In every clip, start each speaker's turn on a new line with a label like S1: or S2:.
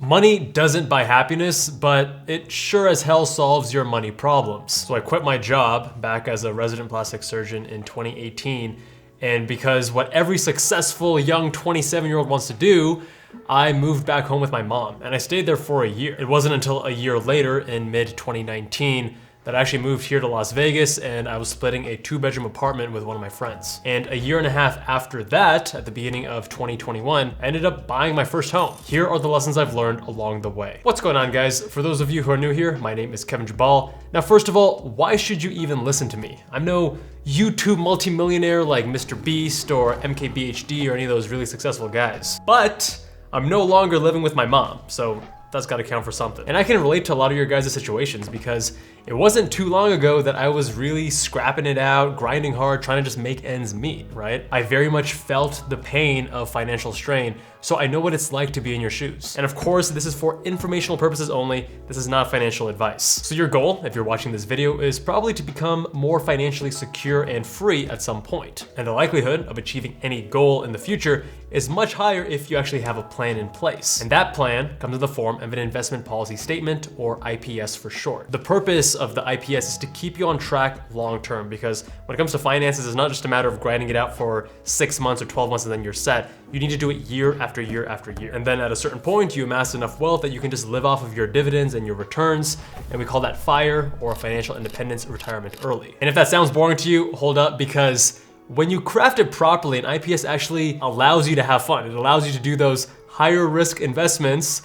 S1: Money doesn't buy happiness, but it sure as hell solves your money problems. So I quit my job back as a resident plastic surgeon in 2018, and because what every successful young 27-year-old wants to do, I moved back home with my mom, and I stayed there for a year. It wasn't until a year later, in mid-2019, that I actually moved here to Las Vegas, and I was splitting a 2-bedroom apartment with one of my friends. And a year and a half after that, at the beginning of 2021, I ended up buying my first home. Here are the lessons I've learned along the way. What's going on, guys? For those of you who are new here, my name is Kevin Jabal. Now, first of all, why should you even listen to me? I'm no YouTube multimillionaire like Mr. Beast or MKBHD or any of those really successful guys. But I'm no longer living with my mom, so that's gotta count for something. And I can relate to a lot of your guys' situations because it wasn't too long ago that I was really scrapping it out, grinding hard, trying to just make ends meet, right? I very much felt the pain of financial strain, so I know what it's like to be in your shoes. And of course, this is for informational purposes only. This is not financial advice. So your goal, if you're watching this video, is probably to become more financially secure and free at some point. And the likelihood of achieving any goal in the future is much higher if you actually have a plan in place. And that plan comes in the form of an investment policy statement, or IPS for short. The purpose of the IPS is to keep you on track long-term, because when it comes to finances, it's not just a matter of grinding it out for 6 months or 12 months and then you're set. You need to do it year after year after year. And then at a certain point, you amass enough wealth that you can just live off of your dividends and your returns. And we call that FIRE, or financial independence retirement early. And if that sounds boring to you, hold up, because when you craft it properly, an IPS actually allows you to have fun. It allows you to do those higher risk investments,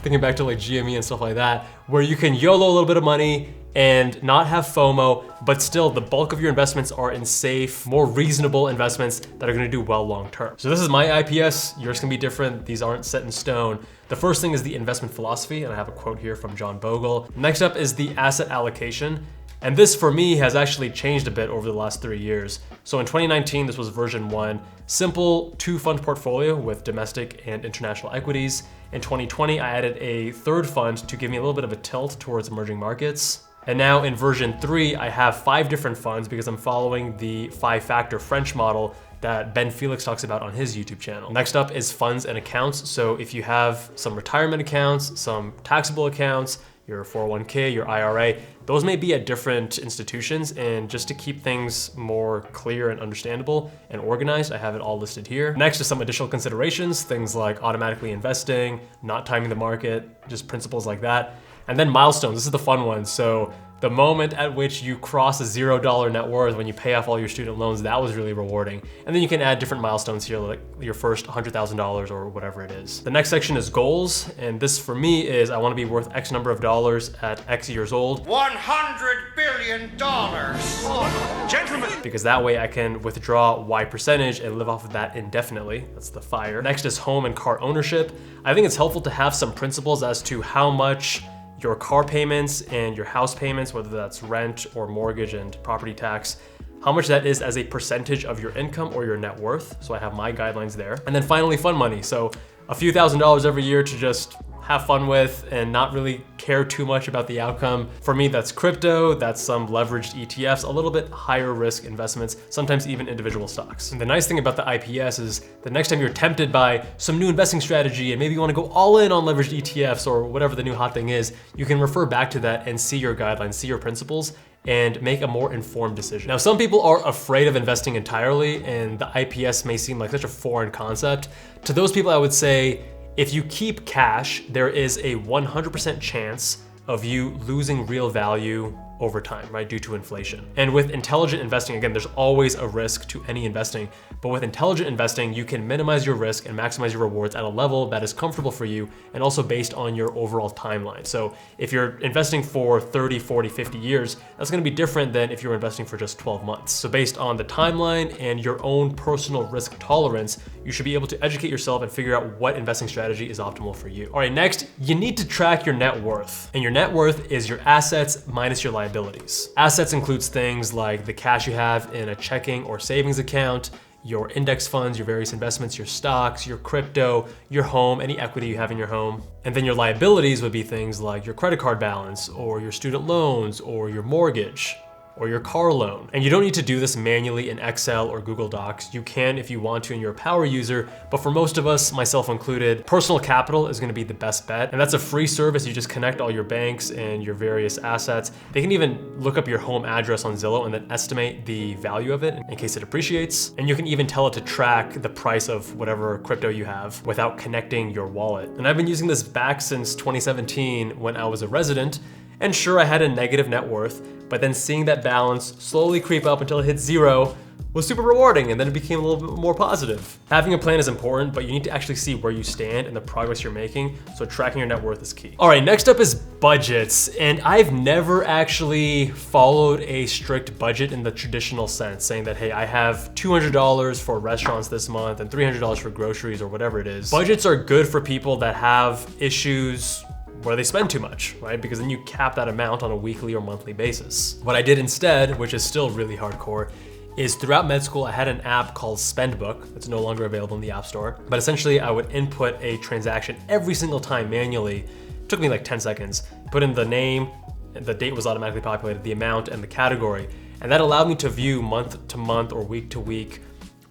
S1: thinking back to like GME and stuff like that, where you can YOLO a little bit of money and not have FOMO, but still the bulk of your investments are in safe, more reasonable investments that are gonna do well long-term. So this is my IPS, yours can be different. These aren't set in stone. The first thing is the investment philosophy, and I have a quote here from John Bogle. Next up is the asset allocation. And this for me has actually changed a bit over the last 3 years. So in 2019, this was version 1, simple 2-fund portfolio with domestic and international equities. In 2020, I added a 3rd fund to give me a little bit of a tilt towards emerging markets. And now in version 3, I have 5 different funds because I'm following the 5-factor French model that Ben Felix talks about on his YouTube channel. Next up is funds and accounts. So if you have some retirement accounts, some taxable accounts, your 401k, your IRA, those may be at different institutions, and just to keep things more clear and understandable and organized, I have it all listed here. Next is some additional considerations, things like automatically investing, not timing the market, just principles like that. And then milestones, this is the fun one. So the moment at which you cross a $0 net worth when you pay off all your student loans, that was really rewarding. And then you can add different milestones here, like your first $100,000 or whatever it is. The next section is goals. And this for me is I want to be worth X number of dollars at X years old.
S2: $100 billion. Oh, gentlemen.
S1: Because that way I can withdraw Y percentage and live off of that indefinitely. That's the FIRE. Next is home and car ownership. I think it's helpful to have some principles as to how much your car payments and your house payments, whether that's rent or mortgage and property tax, how much that is as a percentage of your income or your net worth. So I have my guidelines there. And then finally, fun money. So a few $1,000s every year to just have fun with and not really care too much about the outcome. For me, that's crypto, that's some leveraged ETFs, a little bit higher risk investments, sometimes even individual stocks. And the nice thing about the IPS is the next time you're tempted by some new investing strategy and maybe you want to go all in on leveraged ETFs or whatever the new hot thing is, you can refer back to that and see your guidelines, see your principles, and make a more informed decision. Now, some people are afraid of investing entirely, and the IPS may seem like such a foreign concept. To those people, I would say, if you keep cash, there is a 100% chance of you losing real value over time, right, due to inflation. And with intelligent investing, again, there's always a risk to any investing, but with intelligent investing, you can minimize your risk and maximize your rewards at a level that is comfortable for you and also based on your overall timeline. So if you're investing for 30, 40, 50 years, that's gonna be different than if you're investing for just 12 months. So based on the timeline and your own personal risk tolerance, you should be able to educate yourself and figure out what investing strategy is optimal for you. All right, next, you need to track your net worth. And your net worth is your assets minus your liabilities. Assets includes things like the cash you have in a checking or savings account, your index funds, your various investments, your stocks, your crypto, your home, any equity you have in your home. And then your liabilities would be things like your credit card balance or your student loans or your mortgage. or your car loan. And you don't need to do this manually in Excel or Google Docs. You can if you want to and you're a power user, but for most of us, myself included, Personal Capital is gonna be the best bet. And that's a free service. You just connect all your banks and your various assets. They can even look up your home address on Zillow and then estimate the value of it in case it appreciates. And you can even tell it to track the price of whatever crypto you have without connecting your wallet. And I've been using this back since 2017 when I was a resident. And sure, I had a negative net worth, but then seeing that balance slowly creep up until it hit zero was super rewarding, and then it became a little bit more positive. Having a plan is important, but you need to actually see where you stand and the progress you're making, so tracking your net worth is key. All right, next up is budgets, and I've never actually followed a strict budget in the traditional sense, saying that, hey, I have $200 for restaurants this month and $300 for groceries or whatever it is. Budgets are good for people that have issues where they spend too much, right? Because then you cap that amount on a weekly or monthly basis. What I did instead, which is still really hardcore, is throughout med school, I had an app called SpendBook that's no longer available in the App Store. But essentially, I would input a transaction every single time manually. It took me like 10 seconds. Put in the name, the date was automatically populated, the amount, and the category. And that allowed me to view month to month or week to week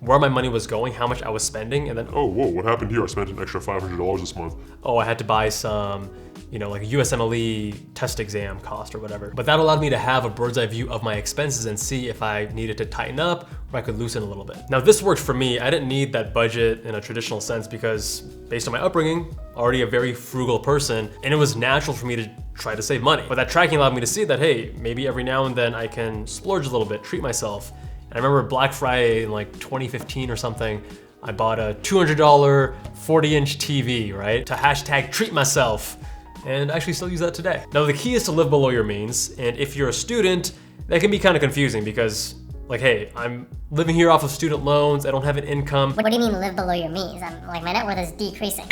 S1: where my money was going, how much I was spending, and then,
S3: oh, whoa, what happened here? I spent an extra $500 this month.
S1: Oh, I had to buy some, like a USMLE test exam cost or whatever. But that allowed me to have a bird's eye view of my expenses and see if I needed to tighten up or I could loosen a little bit. Now this worked for me. I didn't need that budget in a traditional sense because based on my upbringing, already a very frugal person, and it was natural for me to try to save money. But that tracking allowed me to see that, hey, maybe every now and then I can splurge a little bit, treat myself. And I remember Black Friday in like 2015 or something, I bought a $200 40-inch TV, right? To hashtag treat myself. And I actually still use that today. Now the key is to live below your means, and if you're a student, that can be kind of confusing because, like, hey, I'm living here off of student loans, I don't have an income.
S4: What do you mean live below your means? My net worth is decreasing.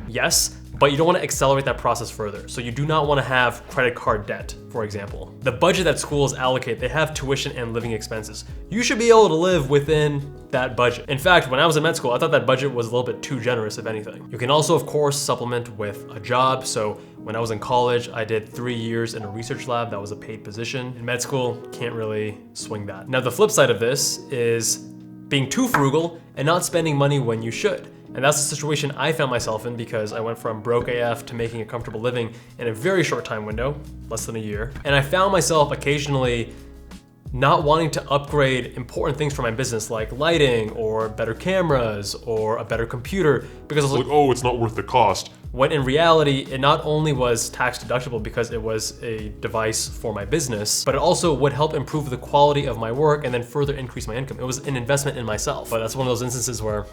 S1: Yes, but you don't want to accelerate that process further. So you do not want to have credit card debt, for example. The budget that schools allocate, they have tuition and living expenses. You should be able to live within that budget. In fact, when I was in med school, I thought that budget was a little bit too generous, if anything. You can also, of course, supplement with a job. So when I was in college, I did 3 years in a research lab. That was a paid position. In med school, can't really swing that. Now, the flip side of this is being too frugal and not spending money when you should. And that's the situation I found myself in because I went from broke AF to making a comfortable living in a very short time window, less than a year. And I found myself occasionally not wanting to upgrade important things for my business like lighting or better cameras or a better computer because I was like,
S3: oh, it's not worth the cost.
S1: When in reality, it not only was tax deductible because it was a device for my business, but it also would help improve the quality of my work and then further increase my income. It was an investment in myself. But that's one of those instances where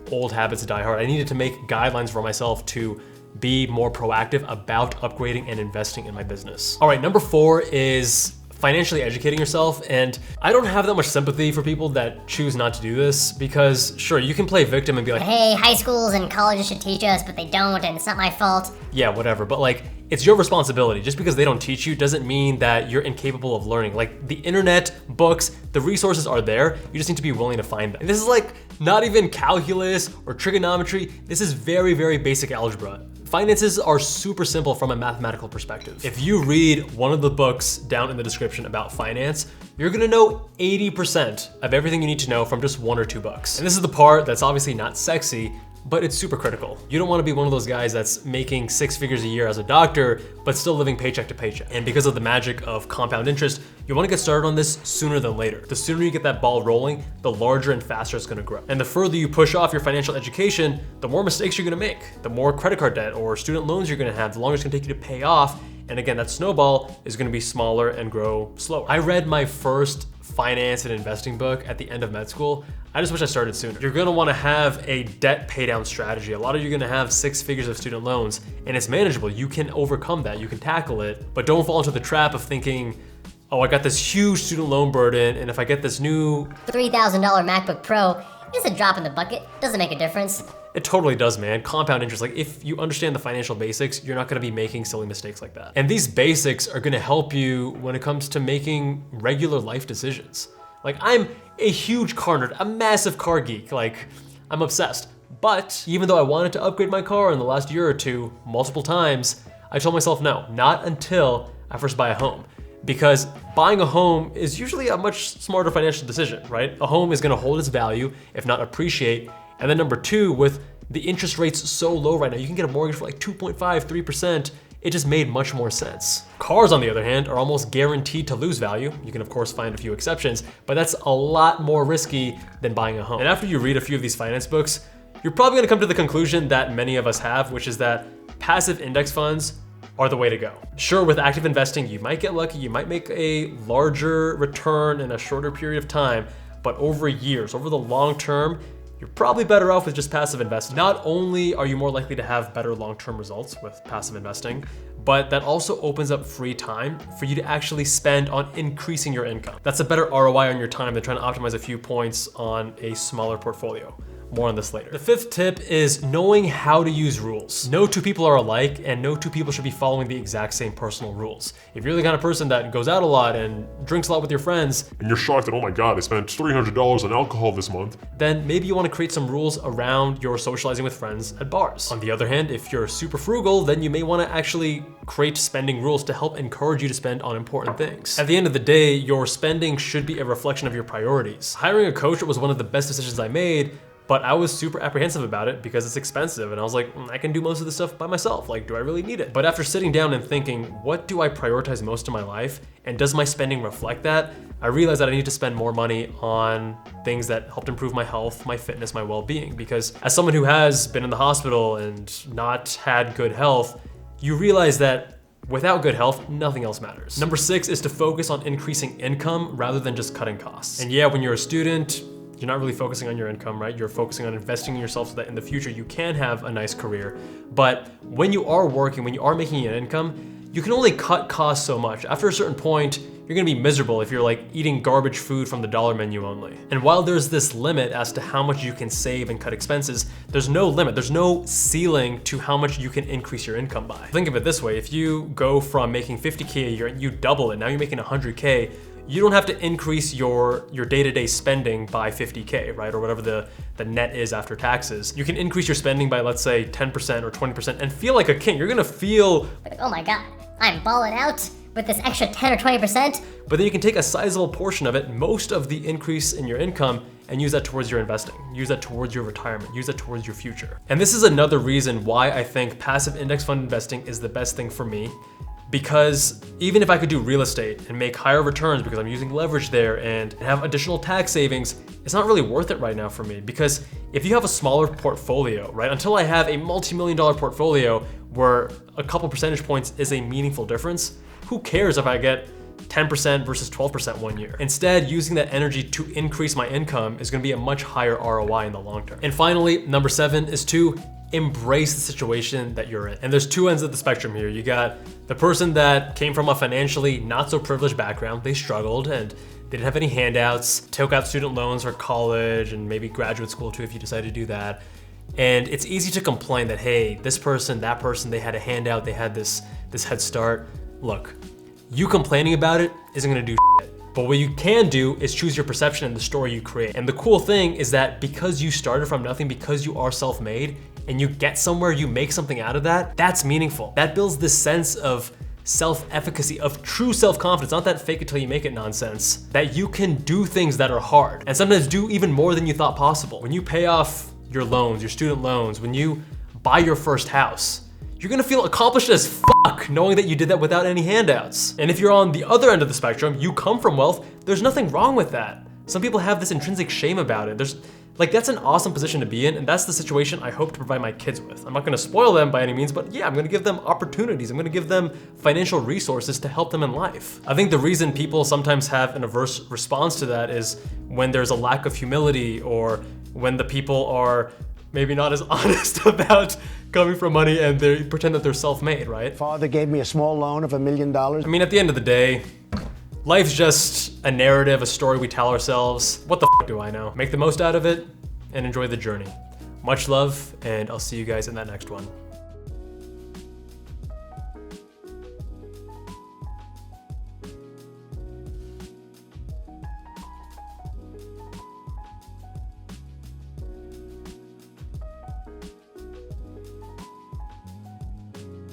S1: old habits die hard. I needed to make guidelines for myself to be more proactive about upgrading and investing in my business. All right, number 4 is financially educating yourself. And I don't have that much sympathy for people that choose not to do this because sure, you can play victim and be like,
S4: hey, high schools and colleges should teach us, but they don't, and it's not my fault.
S1: Yeah, whatever, but like, it's your responsibility. Just because they don't teach you doesn't mean that you're incapable of learning. Like the internet, books, the resources are there. You just need to be willing to find them. And this is like not even calculus or trigonometry. This is very, very basic algebra. Finances are super simple from a mathematical perspective. If you read one of the books down in the description about finance, you're gonna know 80% of everything you need to know from just 1 or 2 books. And this is the part that's obviously not sexy, but it's super critical. You don't wanna be one of those guys that's making 6 figures a year as a doctor, but still living paycheck to paycheck. And because of the magic of compound interest, you wanna get started on this sooner than later. The sooner you get that ball rolling, the larger and faster it's gonna grow. And the further you push off your financial education, the more mistakes you're gonna make, the more credit card debt or student loans you're gonna have, the longer it's gonna take you to pay off. And again, that snowball is gonna be smaller and grow slower. I read my first finance and investing book at the end of med school. I just wish I started sooner. You're gonna wanna have a debt pay down strategy. A lot of you are gonna have 6 figures of student loans and it's manageable. You can overcome that, you can tackle it, but don't fall into the trap of thinking, oh, I got this huge student loan burden and if I get this new
S4: $3,000 MacBook Pro, it's a drop in the bucket, doesn't make a difference.
S1: It totally does, man. Compound interest, like if you understand the financial basics, you're not gonna be making silly mistakes like that. And these basics are gonna help you when it comes to making regular life decisions. Like I'm a huge car nerd, a massive car geek, like I'm obsessed. But even though I wanted to upgrade my car in the last year or two, multiple times, I told myself no, not until I first buy a home. because buying a home is usually a much smarter financial decision, right? A home is gonna hold its value, if not appreciate. And then number two, with the interest rates so low right now, you can get a mortgage for like 2.5, 3%. It just made much more sense. Cars, on the other hand, are almost guaranteed to lose value. You can of course find a few exceptions, but that's a lot more risky than buying a home. And after you read a few of these finance books, you're probably gonna come to the conclusion that many of us have, which is that passive index funds are the way to go. Sure, with active investing, you might get lucky, you might make a larger return in a shorter period of time, but over years, over the long term, you're probably better off with just passive investing. Not only are you more likely to have better long-term results with passive investing, but that also opens up free time for you to actually spend on increasing your income. That's a better ROI on your time than trying to optimize a few points on a smaller portfolio. More on this later. The fifth tip is knowing how to use rules. No two people are alike, and no two people should be following the exact same personal rules. If you're the kind of person that goes out a lot and drinks a lot with your friends,
S3: And you're shocked that, oh my god, I spent $300 on alcohol this month.
S1: then maybe you want to create some rules around your socializing with friends at bars. On the other hand, if you're super frugal, then you may want to actually create spending rules to help encourage you to spend on important things. At the end of the day, your spending should be a reflection of your priorities. Hiring a coach was one of the best decisions I made, but I was super apprehensive about it because it's expensive. And I was like, I can do most of this stuff by myself. Like, do I really need it? But after sitting down and thinking, what do I prioritize most in my life? And does my spending reflect that? I realized that I need to spend more money on things that helped improve my health, my fitness, my well-being. Because as someone who has been in the hospital and not had good health, you realize that without good health, nothing else matters. Number 6 is to focus on increasing income rather than just cutting costs. And yeah, when you're a student, you're not really focusing on your income, right? You're focusing on investing in yourself so that in the future you can have a nice career. But when you are working, when you are making an income, you can only cut costs so much. After a certain point, you're gonna be miserable if you're like eating garbage food from the dollar menu only. And while there's this limit as to how much you can save and cut expenses, there's no limit, there's no ceiling to how much you can increase your income by. Think of it this way, if you go from making 50K a year and you double it, now you're making 100K, you don't have to increase your day-to-day spending by 50K, right? Or whatever the net is after taxes. You can increase your spending by, let's say, 10% or 20% and feel like a king. You're gonna feel,
S4: Like, oh my god, I'm balling out with this extra 10 or 20%.
S1: but then you can take a sizable portion of it, most of the increase in your income, and use that towards your investing. Use that towards your retirement. Use that towards your future. And this is another reason why I think passive index fund investing is the best thing for me. Because even if I could do real estate and make higher returns because I'm using leverage there and have additional tax savings, it's not really worth it right now for me. Because if you have a smaller portfolio, right, until I have a multi-million-dollar portfolio where a couple percentage points is a meaningful difference, who cares if I get 10% versus 12% one year? Instead, using that energy to increase my income is gonna be a much higher ROI in the long term. And finally, number 7 is to embrace the situation that you're in. And there's two ends of the spectrum here. You got the person that came from a financially not so privileged background. They struggled and they didn't have any handouts, took out student loans for college and maybe graduate school too if you decide to do that. And it's easy to complain that, hey, this person, that person, they had a handout, they had this head start. Look, you complaining about it isn't gonna do shit. But what you can do is choose your perception and the story you create. And the cool thing is that because you started from nothing, because you are self-made, and you get somewhere, you make something out of that, that's meaningful. That builds this sense of self-efficacy, of true self-confidence, not that fake it till you make it nonsense, that you can do things that are hard, and sometimes do even more than you thought possible. When you pay off your loans, your student loans, when you buy your first house, you're gonna feel accomplished as fuck knowing that you did that without any handouts. And if you're on the other end of the spectrum, you come from wealth, there's nothing wrong with that. Some people have this intrinsic shame about it. That's an awesome position to be in, and that's the situation I hope to provide my kids with. I'm not gonna spoil them by any means, but yeah, I'm gonna give them opportunities. I'm gonna give them financial resources to help them in life. I think the reason people sometimes have an adverse response to that is when there's a lack of humility or when the people are maybe not as honest about coming from money and they pretend that they're self-made, right?
S5: Father gave me a small loan of $1 million.
S1: I mean, at the end of the day, life's just a narrative, a story we tell ourselves. What the f do I know? Make the most out of it and enjoy the journey. Much love, and I'll see you guys in that next one.